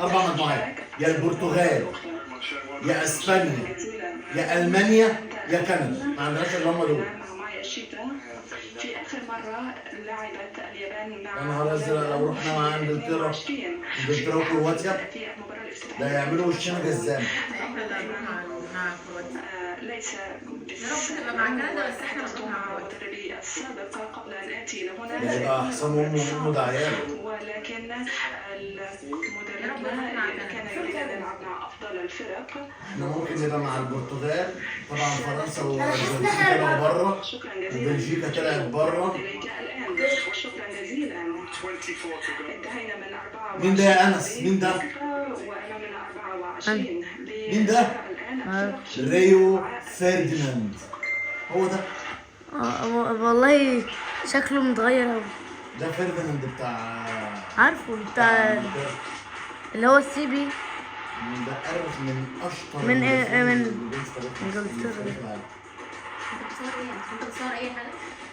4 مجموعات، يا البرتغال يا اسبانيا يا المانيا يا كندا، ما عندناش اللي هم دول. في آخر مرة لعبت اليابان يا مع نهار ازرق لو رحنا مع انجلترا وكرواتيا المباراة الافتتاحية ده هيعملوا وشنا جزام. ليس نبقى مع كندا، بس احنا تحدثت مع مدربي السابق قبل أن آتي ده لهنا، يبقى احسن امه ده عياله. ولكن مدربنا كان يريد أن يلعب مع أفضل الفرق. احنا ممكن نبقى مع البرتغال، طبعا فرنسا والبلجيكا طلعوا بره، شكرا جزيلا وبلجيكا طلعت بره. إليك الآن وشكرا جزيلا. انتهينا من 24. مين ده يا انس؟ مين ده؟ وأنا من 24. مين ده؟ الآن ريو فرديناند، هو ده. والله شكله متغير أوي. ده فرديناند بتاع عارفه بتاع اللي هو السي بي. ده أرخ من اشطر من المدافعين من اللي جم في تاريخ مصر. انجلترا. انت بتصور ايه؟ انت بتصور اي حاجه؟